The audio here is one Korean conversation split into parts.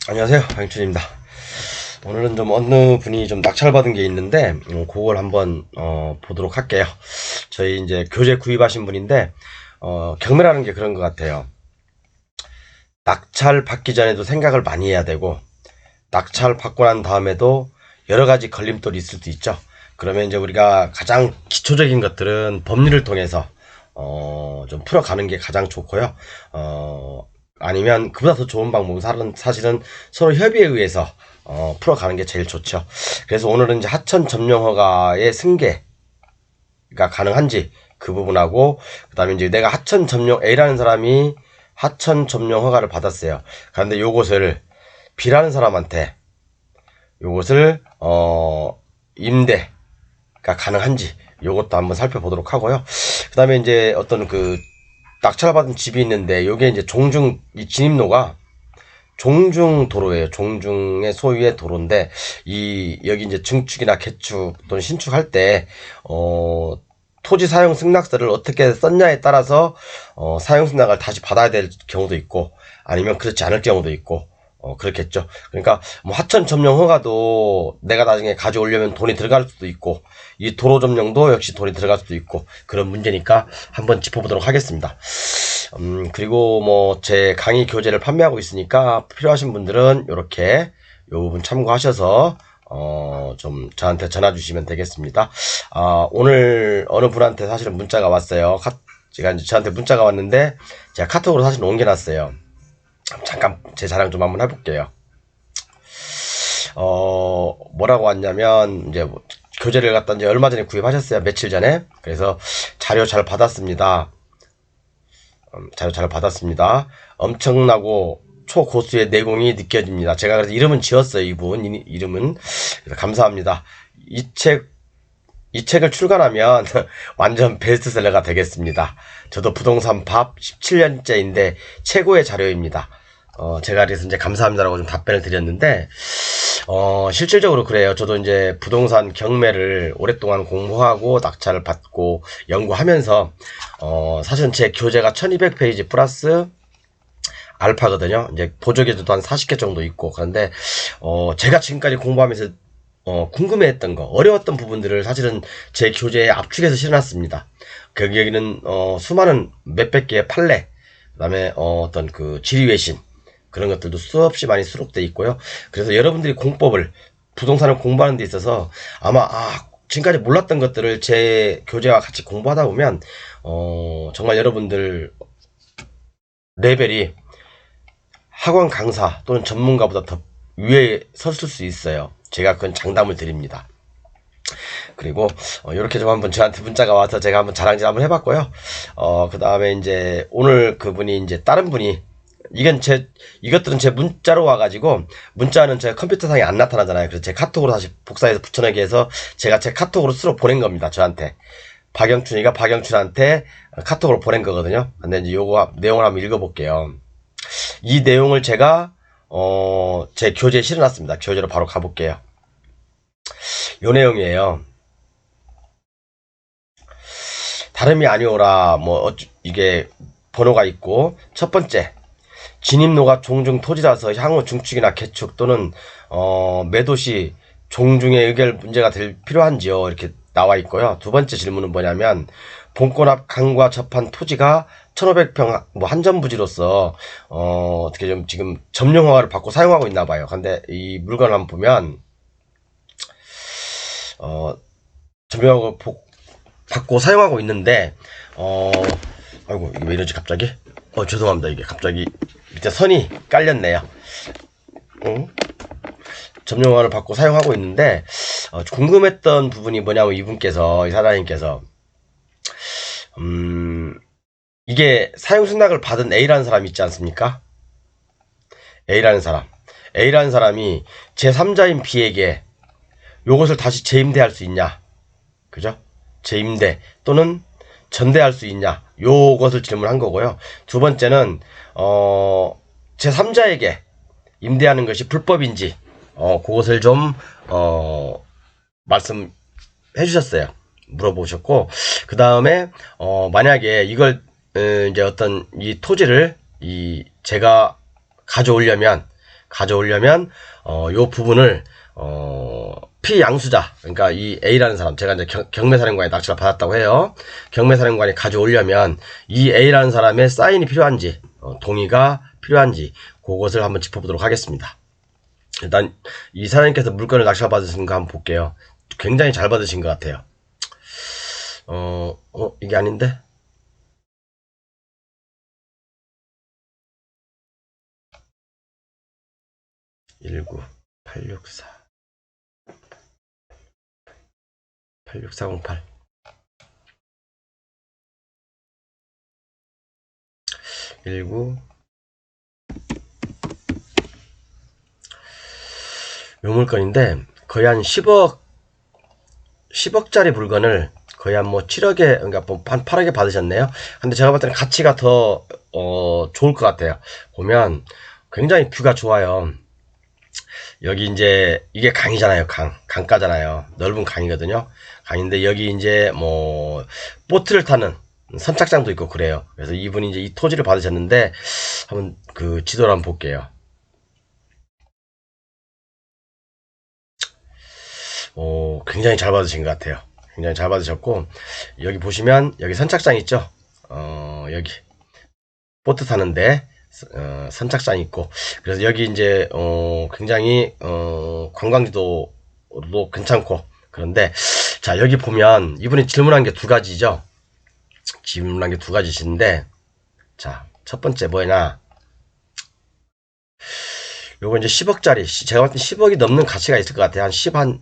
안녕하세요, 강춘입니다. 오늘은 좀 어느 분이 좀 낙찰받은 게 있는데 그걸 한번 보도록 할게요. 저희 이제 교재 구입하신 분인데 경매라는 게 그런 것 같아요. 낙찰 받기 전에도 생각을 많이 해야 되고 낙찰 받고 난 다음에도 여러 가지 걸림돌이 있을 수도 있죠. 그러면 이제 우리가 가장 기초적인 것들은 법률을 통해서 좀 풀어가는 게 가장 좋고요. 아니면 그보다 더 좋은 방법은 사실은 서로 협의에 의해서 풀어가는 게 제일 좋죠. 그래서 오늘은 이제 하천 점령 허가의 승계가 가능한지 그 부분하고, 그 다음에 이제 내가 하천 점령 A라는 사람이 하천 점령 허가를 받았어요. 그런데 요것을 B라는 사람한테 요것을 임대가 가능한지 요것도 한번 살펴보도록 하고요. 그 다음에 이제 어떤 그 낙찰받은 집이 있는데 요게 이제 이 진입로가 종중도로예요. 종중의 소유의 도로인데 여기 이제 증축이나 개축 또는 신축할 때 토지 사용 승낙서를 어떻게 썼냐에 따라서 사용 승낙을 다시 받아야 될 경우도 있고 아니면 그렇지 않을 경우도 있고 그렇겠죠. 그러니까 뭐 하천 점령 허가도 내가 나중에 가져오려면 돈이 들어갈 수도 있고 이 도로 점령도 역시 돈이 들어갈 수도 있고 그런 문제니까 한번 짚어보도록 하겠습니다. 그리고 뭐 제 강의 교재를 판매하고 있으니까 필요하신 분들은 이렇게 요 부분 참고하셔서 좀 저한테 전화 주시면 되겠습니다. 오늘 어느 분한테 사실은 문자가 왔어요. 제가 이제 저한테 문자가 왔는데 제가 카톡으로 사실 옮겨놨어요. 잠깐 제 자랑 좀 한번 해볼게요. 뭐라고 왔냐면 이제 뭐 교재를 갖다 이제 얼마 전에 구입하셨어요. 며칠 전에. 그래서 자료 잘 받았습니다. 자료 잘 받았습니다. 엄청나고 초고수의 내공이 느껴집니다. 제가 그래서 이름은 지었어요. 이분 이름은. 그래서 감사합니다. 이 책을 출간하면 완전 베스트셀러가 되겠습니다. 저도 부동산 밥 17년째인데 최고의 자료입니다. 제가 그래서 이제 감사합니다라고 좀 답변을 드렸는데, 실질적으로 그래요. 저도 이제 부동산 경매를 오랫동안 공부하고 낙찰을 받고 연구하면서, 사실은 제 교재가 1200페이지 플러스 알파거든요. 이제 보조교재도 한 40개 정도 있고, 그런데, 제가 지금까지 공부하면서 궁금해했던 거, 어려웠던 부분들을 사실은 제 교재에 압축해서 실어놨습니다. 여기는, 수많은 몇백 개의 판례, 그 다음에, 어떤 그 지리외신, 그런 것들도 수없이 많이 수록되어 있고요. 그래서 여러분들이 부동산을 공부하는 데 있어서 아마, 지금까지 몰랐던 것들을 제 교재와 같이 공부하다 보면, 정말 여러분들 레벨이 학원 강사 또는 전문가보다 더 위에 섰을 수 있어요. 제가 그건 장담을 드립니다. 그리고 이렇게 좀 한번 저한테 문자가 와서 제가 한번 자랑질 한번 해봤고요. 그 다음에 이제 오늘 그분이 이제 다른 분이 이것들은 제 문자로 와가지고 문자는 제 컴퓨터상에 안 나타나잖아요. 그래서 제 카톡으로 다시 복사해서 붙여넣기 해서 제가 제 카톡으로 쓰러 보낸 겁니다. 저한테. 박영춘이가 박영춘한테 카톡으로 보낸 거거든요. 근데 이제 요거 내용을 한번 읽어볼게요. 이 내용을 제가 제 교재에 실어놨습니다. 교재로 바로 가볼게요. 요 내용이에요. 다름이 아니오라 이게 번호가 있고 첫 번째 진입로가 종중 토지라서 향후 중축이나 개축 또는 매도시 종중의 의결 문제가 필요한지요 이렇게 나와 있고요. 두 번째 질문은 뭐냐면 본권 앞 강과 접한 토지가 1500평 한전부지로서 어떻게 좀 지금 점령 허가를 받고 사용하고 있나 봐요. 근데 이 물건을 한번 보면 점령 허가를 받고 사용하고 있는데 아이고 이게 왜 이러지 갑자기? 죄송합니다. 이게 갑자기 밑에 선이 깔렸네요. 점령 허가를 받고 사용하고 있는데 궁금했던 부분이 뭐냐면 이 사장님께서 이게 사용 승낙을 받은 A라는 사람이 있지 않습니까? A라는 사람이 제3자인 B에게 요것을 다시 재임대할 수 있냐? 그죠? 재임대 또는 전대할 수 있냐? 요것을 질문한 거고요. 두 번째는 제3자에게 임대하는 것이 불법인지 그것을 좀 말씀해 주셨어요. 물어보셨고 그 다음에 만약에 이걸 이제 어떤 이 토지를 제가 가져오려면 가져오려면 요 부분을 피양수자, 그러니까 이 A라는 사람, 제가 이제 경매사령관에 낚시를 받았다고 해요. 경매사령관이 가져오려면 이 A라는 사람의 사인이 필요한지, 동의가 필요한지 그것을 한번 짚어보도록 하겠습니다. 일단 이 사장님께서 물건을 낚시를 받으신 거 한번 볼게요. 굉장히 잘 받으신 것 같아요. 이게 아닌데? (19) 864 86408 19 요 물건인데 거의 한 10억짜리 물건을 거의 한 뭐 7억에, 그러니까 한 8억에 받으셨네요. 근데 제가 봤을 때는 가치가 더 좋을 것 같아요. 보면 굉장히 뷰가 좋아요. 여기 이제 이게 강이잖아요. 강가잖아요. 넓은 강이거든요. 강인데 여기 이제 뭐 보트를 타는 선착장도 있고 그래요. 그래서 이분이 이제 이 토지를 받으셨는데 한번 그 지도를 한번 볼게요. 굉장히 잘 받으신 것 같아요. 굉장히 잘 받으셨고, 여기 보시면 여기 선착장 있죠. 여기 보트 타는데 선착장 있고, 그래서 여기 이제 굉장히 관광지도 괜찮고. 그런데 자, 여기 보면 이분이 질문한 게 두 가지죠. 질문한 게 두 가지신데, 자, 첫 번째 뭐냐, 요거 이제 10억짜리, 제가 봤을 때 10억이 넘는 가치가 있을 것 같아요. 한 2,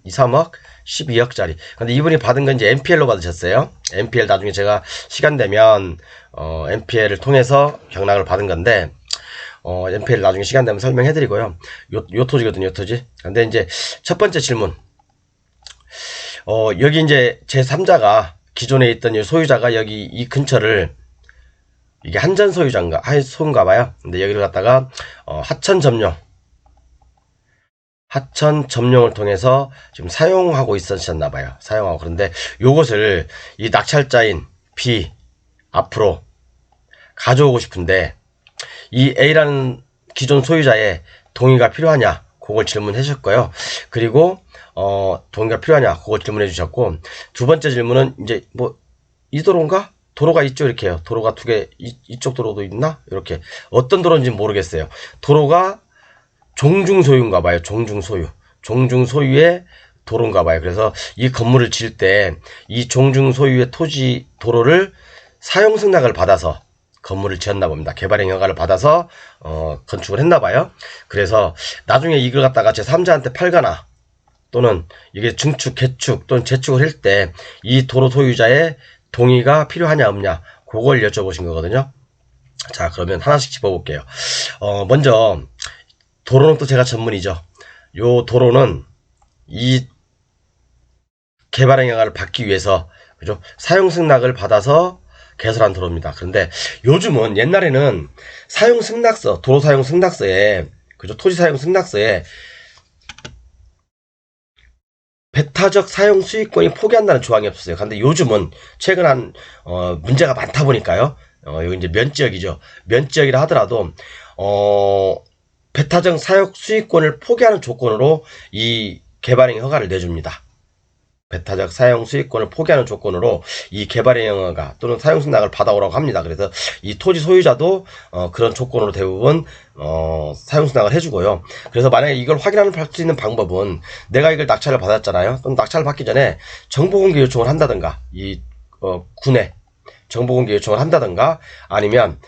3억, 12억짜리. 근데 이분이 받은 건 이제 NPL로 받으셨어요. NPL 나중에 제가 시간 되면, NPL을 통해서 경락을 받은 건데, NPL 나중에 시간 되면 설명해 드리고요. 요 토지거든요, 요 토지. 근데 이제 첫 번째 질문. 여기 이제 제3자가, 기존에 있던 이 소유자가 여기 이 근처를, 이게 한전 소유자인가, 소인가 봐요. 근데 여기를 갖다가, 하천 점용을 통해서 지금 사용하고 있으셨나 봐요. 사용하고. 그런데 요것을 이 낙찰자인 B 앞으로 가져오고 싶은데 이 A라는 기존 소유자의 동의가 필요하냐? 그걸 질문해 주셨고요. 그리고 동의가 필요하냐? 그걸 질문해 주셨고, 두 번째 질문은 이제 뭐 이 도로인가? 도로가 있죠, 이렇게요. 도로가 두 개, 이쪽 도로도 있나? 이렇게. 어떤 도로인지 모르겠어요. 도로가 종중 소유인가 봐요. 종중 소유. 종중 소유의 도로인가 봐요. 그래서 이 건물을 지을 때 이 종중 소유의 토지 도로를 사용 승낙을 받아서 건물을 지었나 봅니다. 개발행 허가를 받아서 건축을 했나 봐요. 그래서 나중에 이걸 갖다가 제3자한테 팔거나 또는 이게 증축, 개축 또는 재축을 할 때 이 도로 소유자의 동의가 필요하냐 없냐 그걸 여쭤보신 거거든요. 자, 그러면 하나씩 짚어볼게요. 먼저 도로는 또 제가 전문이죠. 요 도로는 이 개발행 허가를 받기 위해서, 그죠? 사용 승낙을 받아서 개설한 도로입니다. 그런데 요즘은, 옛날에는 사용 승낙서, 도로 사용 승낙서에, 그죠? 토지 사용 승낙서에 배타적 사용 수익권이 포기한다는 조항이 없었어요. 근데 요즘은 최근 한 문제가 많다 보니까요. 여기 이제 면지역이죠. 면지역이라 하더라도 배타적 사용 수익권을 포기하는 조건으로 이 개발행 허가를 내줍니다. 배타적 사용 수익권을 포기하는 조건으로 이 개발행 허가 또는 사용 승낙을 받아오라고 합니다. 그래서 이 토지 소유자도 그런 조건으로 대부분 사용 승낙을 해주고요. 그래서 만약에 이걸 확인할 수 있는 방법은, 내가 이걸 낙찰을 받았잖아요. 또는 낙찰을 받기 전에 정보공개 요청을 한다든가, 이 군에 정보공개 요청을 한다든가, 아니면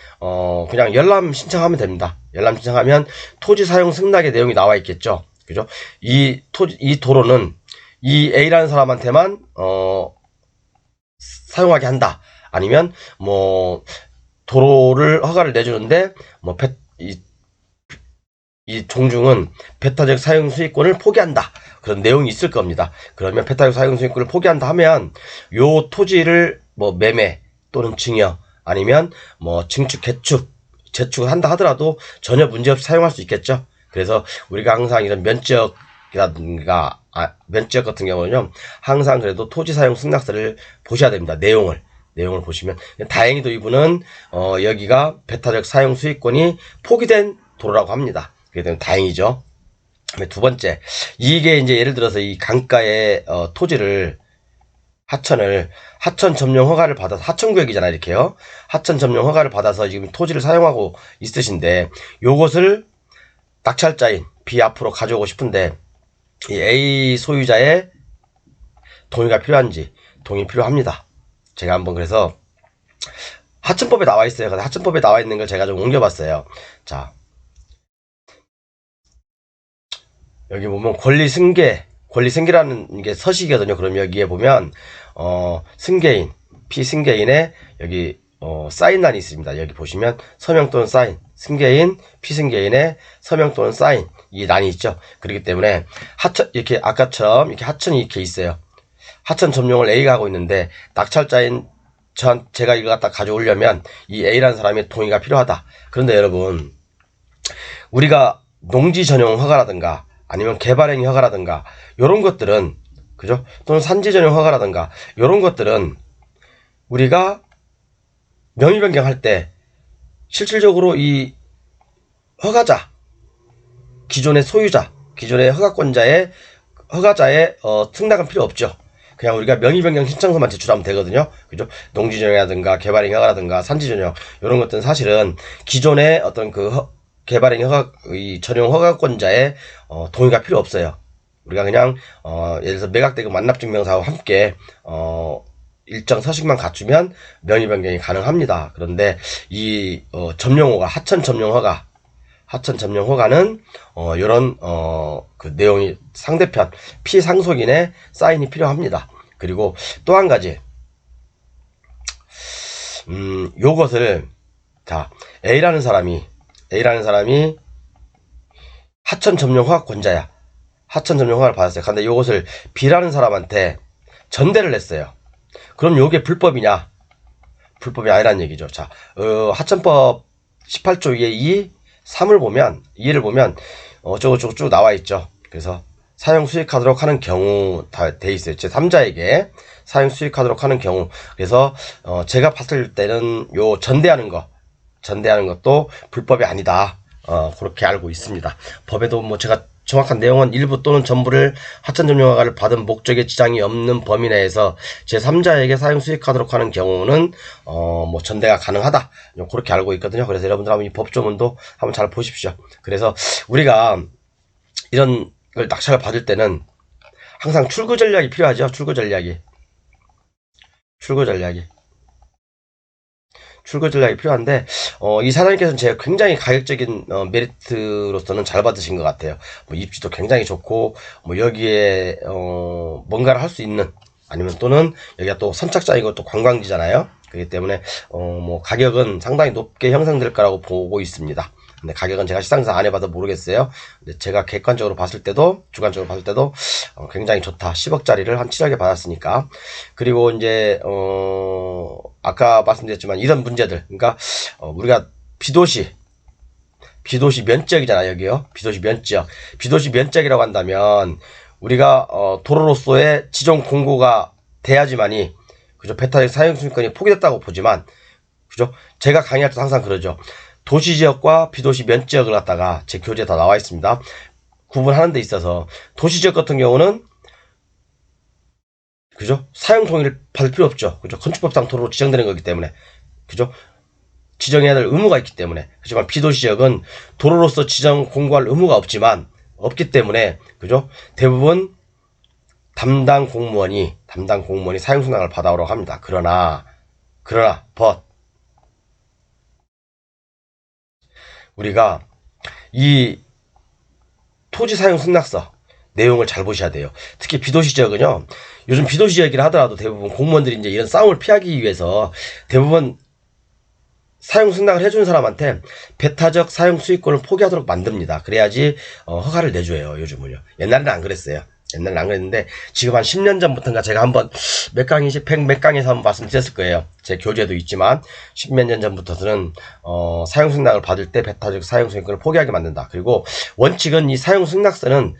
그냥 열람 신청하면 됩니다. 열람 신청하면 토지 사용 승낙의 내용이 나와 있겠죠. 그죠? 이 도로는 이 A라는 사람한테만 사용하게 한다. 아니면 뭐 도로를 허가를 내주는데 뭐 이 종중은 배타적 사용 수익권을 포기한다. 그런 내용이 있을 겁니다. 그러면 배타적 사용 수익권을 포기한다 하면 요 토지를 뭐 매매 또는 증여 아니면 뭐 증축, 개축, 재축을 한다 하더라도 전혀 문제없이 사용할 수 있겠죠. 그래서 우리가 항상 이런 면적이라든가 면적 같은 경우는요, 항상 그래도 토지 사용 승낙서를 보셔야 됩니다. 내용을 보시면. 다행히도 이분은 여기가 배타적 사용 수익권이 포기된 도로라고 합니다. 그게 되면 다행이죠. 두 번째, 이게 이제 예를 들어서 이 강가에 토지를 하천 점용 허가를 받아서 하천구역이잖아요, 이렇게요. 하천 점용 허가를 받아서 지금 토지를 사용하고 있으신데 요것을 낙찰자인 B 앞으로 가져오고 싶은데 이 A 소유자의 동의가 필요한지 동의 필요합니다. 제가 한번 그래서 하천법에 나와 있어요. 그래서 하천법에 나와 있는 걸 제가 좀 옮겨봤어요. 자, 여기 보면 권리승계라는 게 서식이거든요. 그럼 여기에 보면 승계인, 피승계인의 여기 사인란이 있습니다. 여기 보시면 서명 또는 사인, 승계인, 피승계인의 서명 또는 사인 이 란이 있죠. 그렇기 때문에 이렇게 아까처럼 이렇게 하천이 이렇게 있어요. 하천 점용을 A가 하고 있는데 낙찰자인 제가 이걸 갖다 가져오려면 이 A라는 사람의 동의가 필요하다. 그런데 여러분, 우리가 농지 전용 허가라든가 아니면 개발행위 허가라든가 요런 것들은 그죠? 또는 산지 전용 허가라든가 요런 것들은 우리가 명의 변경할 때 실질적으로 이 허가자, 기존의 소유자, 기존의 허가자의 승낙은 필요 없죠. 그냥 우리가 명의 변경 신청서만 제출하면 되거든요. 그죠? 농지 전용이라든가 개발행위 허가라든가 산지 전용 이런 것들은 사실은 기존의 어떤 그 개발행위 이 전용 허가권자의 동의가 필요 없어요. 우리가 그냥 예를 들어서 매각대금 완납증명서와 함께 일정 서식만 갖추면 명의 변경이 가능합니다. 그런데 이 점용허가, 하천 점용허가는 요런 그 내용이 상대편 피상속인의 사인이 필요합니다. 그리고 또 한 가지, 요것을 자 A라는 사람이 하천 점용 허가권자야. 하천 점용 허가를 받았어요. 근데 요것을 B라는 사람한테 전대를 했어요. 그럼 요게 불법이냐? 불법이 아니란 얘기죠. 자, 하천법 18조 2의 2, 3을 보면, 2를 보면, 어쩌고저쩌고 쭉 나와 있죠. 그래서 사용 수익하도록 하는 경우 다 돼 있어요. 제 3자에게 사용 수익하도록 하는 경우. 그래서, 제가 봤을 때는 요 전대하는 것도 불법이 아니다. 그렇게 알고 있습니다. 법에도 뭐 제가 정확한 내용은 일부 또는 전부를 하천 점용 허가를 받은 목적에 지장이 없는 범위 내에서 제3자에게 사용 수익하도록 하는 경우는 뭐 전대가 가능하다. 그렇게 알고 있거든요. 그래서 여러분들 한번 이 법조문도 한번 잘 보십시오. 그래서 우리가 이런 걸 낙찰을 받을 때는 항상 출구 전략이 필요하죠. 출구 전략이 필요한데 이 사장님께서는 제가 굉장히 가격적인 메리트로서는 잘 받으신 것 같아요. 뭐 입지도 굉장히 좋고 뭐 여기에 뭔가를 할 수 있는 아니면 또는 여기가 또 선착장이고 또 관광지잖아요. 그렇기 때문에 뭐 가격은 상당히 높게 형성될 거라고 보고 있습니다. 근데 가격은 제가 시장조사 안 해봐도 모르겠어요. 근데 제가 객관적으로 봤을 때도 주관적으로 봤을 때도 굉장히 좋다. 10억짜리를 한 7억에 받았으니까. 그리고 이제 아까 말씀드렸지만 이런 문제들, 그러니까 우리가 비도시 면적이잖아요. 여기요. 비도시 면적이라고 한다면 우리가 도로로서의 지정 공고가 돼야지만이 그죠? 배타적 사용승인권이 포기됐다고 보지만 그죠? 제가 강의할 때 항상 그러죠. 도시지역과 비도시 면지역을 갖다가 제 교재에 다 나와 있습니다. 구분하는 데 있어서 도시지역 같은 경우는 그죠? 사용 동의를 받을 필요 없죠. 그죠? 건축법상 도로로 지정되는 거기 때문에 그죠? 지정해야 될 의무가 있기 때문에. 하지만 비도시지역은 도로로서 지정 공고할 의무가 없기 때문에 그죠? 대부분 담당 공무원이 사용 승낙을 받아오라고 합니다. 그러나 우리가 이 토지 사용 승낙서 내용을 잘 보셔야 돼요. 특히 비도시 지역은요. 요즘 비도시 지역이라 하더라도 대부분 공무원들이 이제 이런 싸움을 피하기 위해서 대부분 사용 승낙을 해주는 사람한테 배타적 사용 수익권을 포기하도록 만듭니다. 그래야지 허가를 내줘요. 요즘은요. 옛날에는 안 그랬어요. 옛날에는 안 그랬는데 지금 한 10년 전부터인가 제가 한번 몇 강에서 한번 말씀드렸을 거예요. 제 교재도 있지만 10몇 년 전부터는 사용 승낙을 받을 때 배타적 사용 수익권을 포기하게 만든다. 그리고 원칙은 이 사용 승낙서는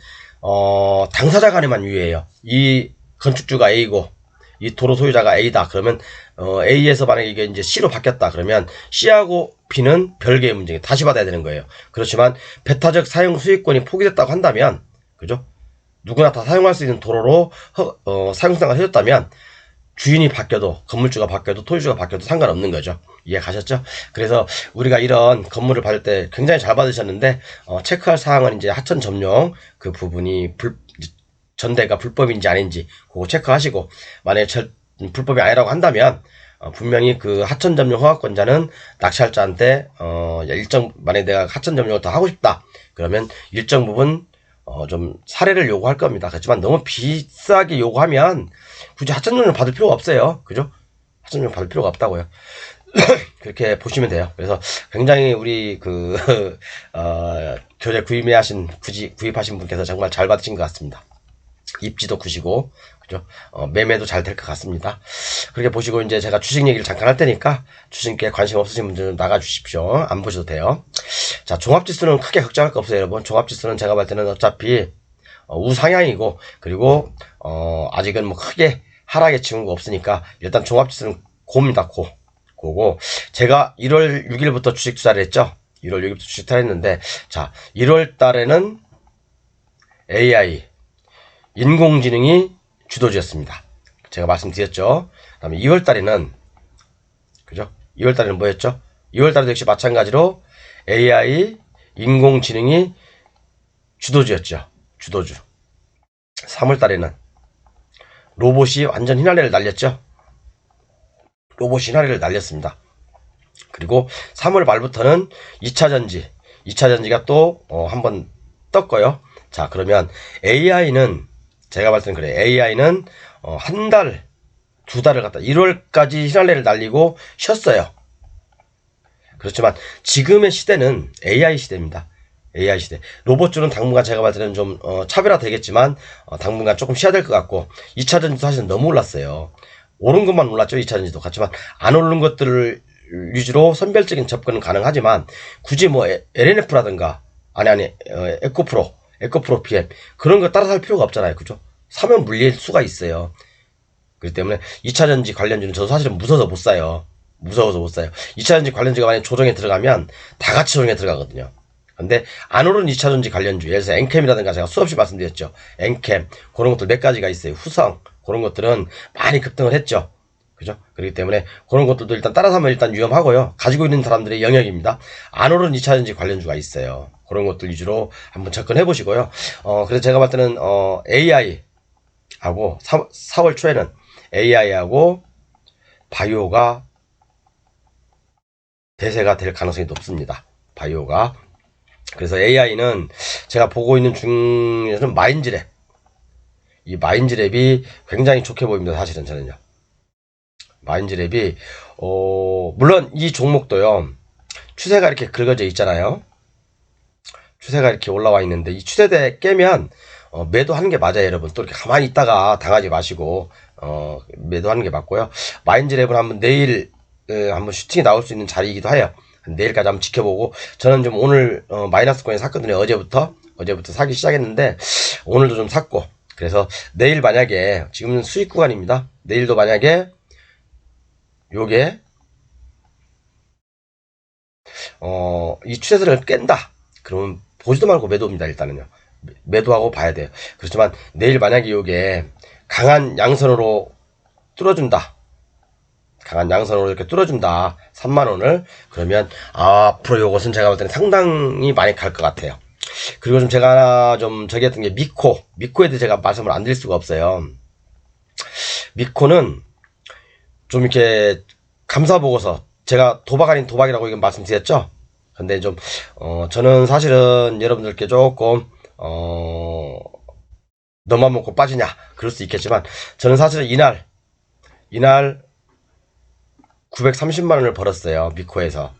당사자 간에만 유효해요. 이 건축주가 A고 이 도로 소유자가 A다. 그러면 A에서 만약에 이게 이제 C로 바뀌었다. 그러면 C하고 B는 별개의 문제에 다시 받아야 되는 거예요. 그렇지만 배타적 사용 수익권이 포기됐다고 한다면, 그죠? 누구나 다 사용할 수 있는 도로로 사용승낙을 해줬다면 주인이 바뀌어도, 건물주가 바뀌어도, 토지주가 바뀌어도 상관없는 거죠. 이해 가셨죠? 그래서 우리가 이런 건물을 받을 때 굉장히 잘 받으셨는데, 체크할 사항은 이제 하천 점용 그 부분이 전대가 불법인지 아닌지 그거 체크하시고, 만약에 불법이 아니라고 한다면 분명히 그 하천 점용 허가권자는 낙찰자한테 만약에 내가 하천 점용을 더 하고 싶다 그러면 일정 부분 좀 사례를 요구할 겁니다. 그렇지만 너무 비싸게 요구하면 굳이 하천 점용을 받을 필요가 없어요. 그죠? 하천 점용 받을 필요가 없다고요. 그렇게 보시면 돼요. 그래서 굉장히 우리 교재 구입하신 분께서 정말 잘 받으신 것 같습니다. 입지도 구시고, 그죠? 매매도 잘 될 것 같습니다. 그렇게 보시고, 이제 제가 주식 얘기를 잠깐 할 테니까, 주식에 관심 없으신 분들은 나가 주십시오. 안 보셔도 돼요. 자, 종합지수는 크게 걱정할 거 없어요, 여러분. 종합지수는 제가 볼 때는 어차피, 우상향이고, 그리고, 아직은 뭐 크게 하락에 치운 거 없으니까, 일단 종합지수는 고입니다, 고고. 제가 1월 6일부터 주식 투자를 했죠? 1월 6일부터 주식 투자를 했는데, 자, 1월 달에는 AI, 인공지능이 주도주였습니다. 제가 말씀드렸죠. 그 다음에 2월 달에는, 그죠? 2월 달에는 뭐였죠? 2월 달에도 역시 마찬가지로 AI, 인공지능이 주도주였죠. 주도주. 3월 달에는 로봇이 완전 휘날레를 날렸죠. 로봇이 휘날레를 날렸습니다. 그리고 3월 말부터는 2차전지가 또 한번 떴고요. 자, 그러면 AI는 제가 봤을 때는 그래요. AI는 한 달, 두 달을 갖다 1월까지 휘날레를 날리고 쉬었어요. 그렇지만 지금의 시대는 AI 시대입니다. AI 시대. 로봇주는 당분간 제가 봤을 때는 좀 차별화 되겠지만 당분간 조금 쉬어야 될 것 같고, 2차전지도 사실은 너무 올랐어요. 오른 것만 올랐죠. 2차전지도. 그렇지만 안 오른 것들을 위주로 선별적인 접근은 가능하지만 굳이 뭐 LNF라든가 에코프로 PM 그런 거 따라 살 필요가 없잖아요. 그죠? 사면 물릴 수가 있어요. 그렇기 때문에 2차전지 관련주는 저도 사실은 무서워서 못 사요. 2차전지 관련주가 만약 조정에 들어가면 다 같이 조정에 들어가거든요. 근데 안 오른 2차전지 관련주, 예를 들어서 엔캠이라든가 제가 수없이 말씀드렸죠. 엔캠 그런 것들 몇 가지가 있어요. 후성 그런 것들은 많이 급등을 했죠. 그죠? 그렇기 때문에 그런 것들도 일단 따라 사면 일단 위험하고요. 가지고 있는 사람들의 영역입니다. 안 오른 2차전지 관련주가 있어요. 그런 것들 위주로 한번 접근해 보시고요. 그래서 제가 봤을 때는 AI하고 4월 초에는 AI하고 바이오가 대세가 될 가능성이 높습니다. 바이오가. 그래서 AI는 제가 보고 있는 중에서는 마인즈랩. 이 마인즈랩이 굉장히 좋게 보입니다. 사실은 저는요. 마인즈랩이 물론 이 종목도요. 추세가 이렇게 긁어져 있잖아요. 추세가 이렇게 올라와 있는데 이 추세대 깨면 매도하는 게 맞아요, 여러분. 또 이렇게 가만히 있다가 당하지 마시고 매도하는 게 맞고요. 마인즈랩은 한번 내일 한번 슈팅이 나올 수 있는 자리이기도 해요. 내일까지 한번 지켜보고, 저는 좀 오늘 마이너스권에 샀거든요. 어제부터 사기 시작했는데 오늘도 좀 샀고, 그래서 내일 만약에 지금은 수익 구간입니다. 내일도 만약에 요게 이 추세선을 깬다 그러면 보지도 말고 매도입니다. 일단은요. 매도하고 봐야 돼요. 그렇지만 내일 만약에 요게 강한 양선으로 뚫어준다. 이렇게 뚫어준다. 3만원을. 그러면 앞으로 요것은 제가 볼 때는 상당히 많이 갈 것 같아요. 그리고 좀 제가 하나 좀 저기 했던 게 미코에 대해 제가 말씀을 안 드릴 수가 없어요. 미코는 좀 이렇게 감사보고서, 제가 도박 아닌 도박이라고 이건 말씀드렸죠. 근데 좀 저는 사실은 여러분들께 조금 너만 먹고 빠지냐 그럴 수 있겠지만, 저는 사실은 이날 930만원을 벌었어요. 미코에서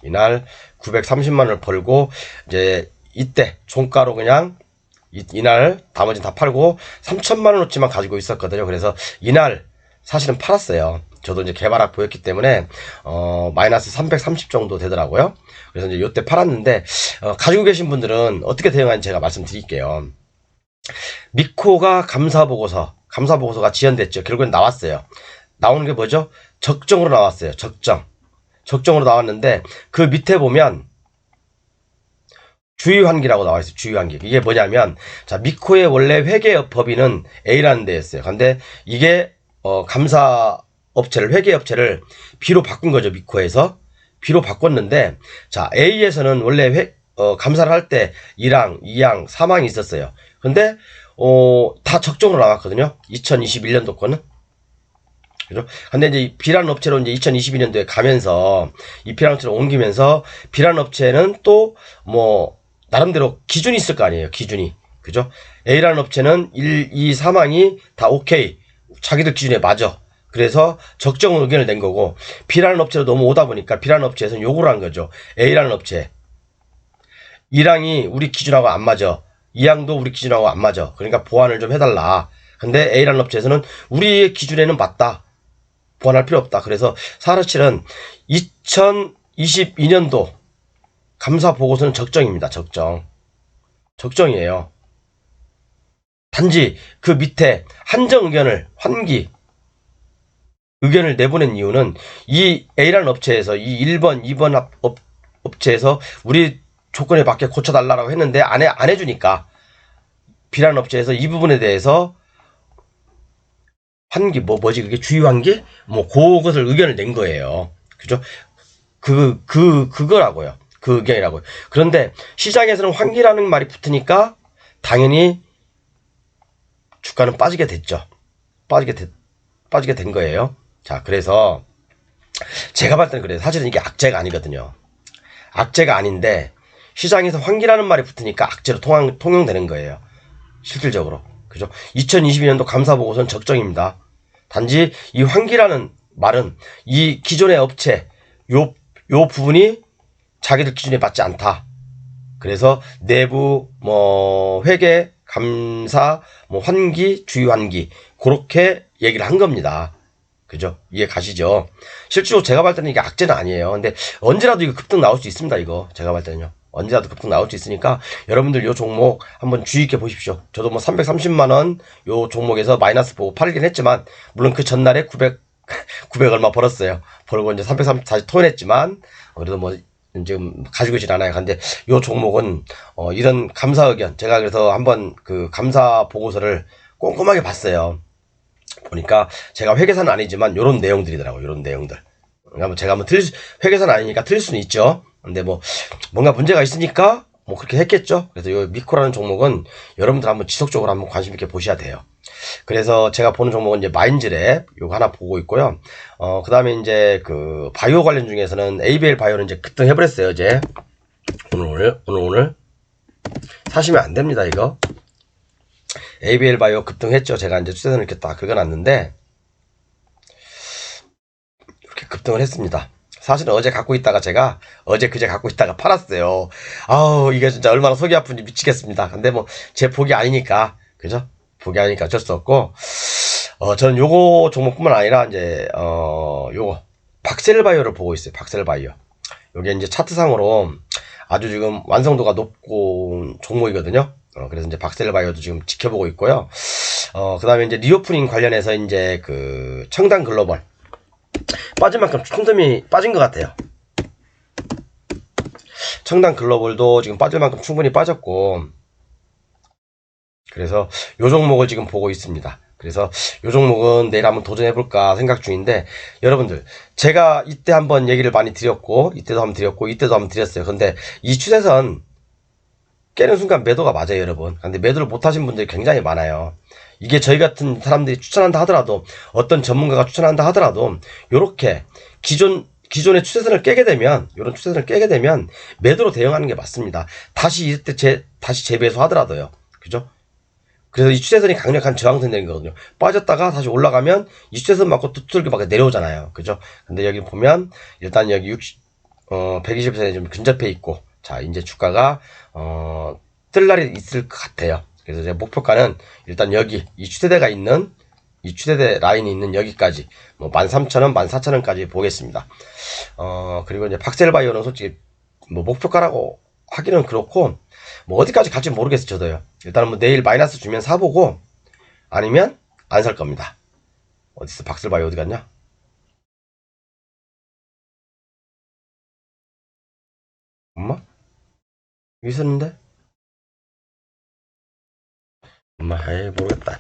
이날 930만원을 벌고, 이제 이때 종가로 그냥 이날 나머지는 다 팔고 3천만원어치만 가지고 있었거든요. 그래서 이날 사실은 팔았어요. 저도 이제 개발학 보였기 때문에 마이너스 330 정도 되더라고요. 그래서 이제 요때 팔았는데, 가지고 계신 분들은 어떻게 대응하는지 제가 말씀드릴게요. 미코가 감사보고서 감사 보고서가 지연됐죠. 결국엔 나왔어요. 나오는 게 뭐죠? 적정으로 나왔어요. 적정으로 나왔는데 그 밑에 보면 주의환기라고 나와 있어요. 주의환기. 이게 뭐냐면 자, 미코의 원래 회계 법인은 A라는 데였어요. 근데 이게 감사 업체를 회계 업체를 B로 바꾼 거죠. 미코에서 B로 바꿨는데 자, A에서는 원래 감사를 할 때 1항, 2항, 3항이 있었어요. 근데 다 적정으로 나왔거든요. 2021년도 거는. 그죠? 근데 이제 B라는 업체로 이제 2022년도에 가면서 이 B라는 업체로 옮기면서 B라는 업체는 또 뭐 나름대로 기준이 있을 거 아니에요. 기준이. 그죠? A라는 업체는 1, 2, 3항이 다 오케이. 자기들 기준에 맞아. 그래서 적정 의견을 낸 거고 B라는 업체로 넘어오다 보니까 B라는 업체에서는 요구를 한 거죠. A라는 업체 1항이 우리 기준하고 안 맞아. 2항도 우리 기준하고 안 맞아. 그러니까 보완을 좀 해달라. 근데 A라는 업체에서는 우리의 기준에는 맞다. 보완할 필요 없다. 그래서 사르칠은 2022년도 감사 보고서는 적정입니다. 적정이에요. 단지 그 밑에 한정 의견을 환기 의견을 내보낸 이유는 이 A라는 업체에서 이 1번, 2번 업체에서 우리 조건에 맞게 고쳐달라고 했는데 안 해주니까 B라는 업체에서 이 부분에 대해서 환기 뭐지 그게 주의 환기 그것을 의견을 낸 거예요. 그죠? 그거라고요. 그 의견이라고요. 그런데 시장에서는 환기라는 말이 붙으니까 당연히 주가는 빠지게 됐죠. 빠지게 된 거예요. 자, 그래서 제가 봤을 때는 그래요. 사실은 이게 악재가 아니거든요. 악재가 아닌데 시장에서 환기라는 말이 붙으니까 악재로 통용되는 거예요. 실질적으로. 그죠? 2022년도 감사보고서는 적정입니다. 단지 이 환기라는 말은 이 기존의 업체 요 부분이 자기들 기준에 맞지 않다. 그래서 내부 회계, 감사, 환기, 주의환기 그렇게 얘기를 한 겁니다. 그죠? 이해 가시죠? 실제로 제가 봤을 때는 이게 악재는 아니에요. 근데 언제라도 이거 급등 나올 수 있습니다. 이거 제가 봤을 때는요. 언제라도 급등 나올 수 있으니까 여러분들 요 종목 한번 주의 있게 보십시오. 저도 330만원 요 종목에서 마이너스 보고 팔긴 했지만 물론 그 전날에 900 얼마 벌었어요. 벌고 이제 330 다시 토해냈지만 그래도 지금 가지고 있진 않아요. 근데 요 종목은 이런 감사 의견 제가 그래서 한번 그 감사 보고서를 꼼꼼하게 봤어요. 보니까 제가 회계사는 아니지만 요런 내용들이더라고요. 요런 내용들. 그러니까 제가 회계사는 아니니까 틀릴 수는 있죠. 근데 뭔가 문제가 있으니까 그렇게 했겠죠. 그래서 요 미코라는 종목은 여러분들 한번 지속적으로 한번 관심 있게 보셔야 돼요. 그래서 제가 보는 종목은 이제 마인즈랩 요거 하나 보고 있고요. 그 다음에 이제 그 바이오 관련 중에서는 ABL 바이오는 이제 급등해버렸어요. 이제 오늘 사시면 안 됩니다. 이거 ABL 바이오 급등했죠. 제가 이제 추세선을 이렇게 딱 긁어놨는데 이렇게 급등을 했습니다. 사실은 어제 갖고 있다가 제가 그제 갖고 있다가 팔았어요. 아우 이게 진짜 얼마나 속이 아픈지 미치겠습니다. 근데 제 복이 아니니까 그죠? 복이 아니니까 어쩔 수 없고 저는 요거 종목뿐만 아니라 이제 요거 박셀바이오를 보고 있어요. 박셀바이오. 요게 이제 차트상으로 아주 지금 완성도가 높고 종목이거든요. 그래서 이제 박셀바이오도 지금 지켜보고 있고요. 그 다음에 이제 리오프닝 관련해서 이제 그 청단 글로벌 빠진 만큼 충분히 빠진 것 같아요. 청단 글로벌도 지금 빠질 만큼 충분히 빠졌고 그래서 요 종목을 지금 보고 있습니다. 그래서 요 종목은 내일 한번 도전해볼까 생각 중인데 여러분들 제가 이때 한번 얘기를 많이 드렸고 이때도 한번 드렸어요. 근데 이 추세선 깨는 순간 매도가 맞아요 여러분. 근데 매도를 못하신 분들이 굉장히 많아요. 이게 저희 같은 사람들이 추천한다 하더라도 어떤 전문가가 추천한다 하더라도 요렇게 기존의 추세선을 깨게 되면 요런 추세선을 깨게 되면 매도로 대응하는 게 맞습니다. 다시 이때 다시 재배수 하더라도요. 그죠? 그래서 이 추세선이 강력한 저항선 되는 거거든요. 빠졌다가 다시 올라가면 이 추세선 맞고 두들겨밖에 내려오잖아요. 그죠? 근데 여기 보면 일단 여기 120선에 좀 근접해 있고 자 이제 주가가 뜰 날이 있을 것 같아요. 그래서 제 목표가는 일단 여기 이 추세대가 있는 이 추세대 라인이 있는 여기까지 13,000원, 14,000원까지 보겠습니다. 그리고 이제 박셀바이오는 솔직히 목표가라고 하기는 그렇고 어디까지 갈지 모르겠어요. 저도요. 일단은 내일 마이너스 주면 사보고 아니면 안 살 겁니다. 어디서 박슬바이오 어디 갔냐? 엄마? 여기 있었는데? 엄마, 에이, 모르겠다.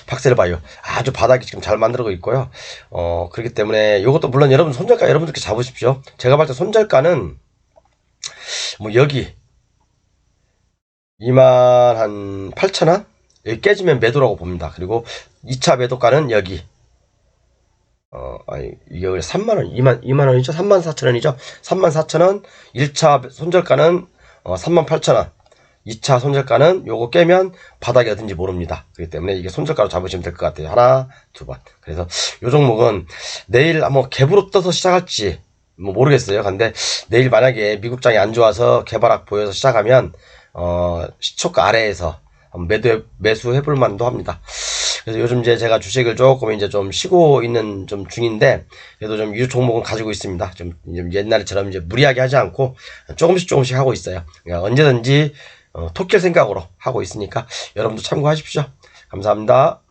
박셀바이오. 아주 바닥이 지금 잘 만들어고 있고요. 그렇기 때문에 이것도 물론 여러분 손절가 여러분들께 잡으십시오. 제가 봤을 때 손절가는 뭐 여기 2만 한 8천원? 여기 깨지면 매도라고 봅니다. 그리고 2차 매도가는 여기 아니 이게 3만원 2만원이죠? 3만 4천원이죠? 3만 4천원 1차 손절가는 3만 8천원 2차 손절가는 요거 깨면 바닥이 어딘지 모릅니다. 그렇기 때문에 이게 손절가로 잡으시면 될 것 같아요. 하나, 두 번. 그래서 요 종목은 내일 뭐 갭으로 떠서 시작할지 뭐 모르겠어요. 근데 내일 만약에 미국장이 안 좋아서 개발악 보여서 시작하면 시초가 아래에서 매수해 볼 만도 합니다. 그래서 요즘 이제 제가 주식을 조금 이제 좀 쉬고 있는 좀 중인데, 그래도 좀 이 종목은 가지고 있습니다. 좀 옛날처럼 이제 무리하게 하지 않고 조금씩 하고 있어요. 그러니까 언제든지 토끼 생각으로 하고 있으니까 여러분도 참고하십시오. 감사합니다.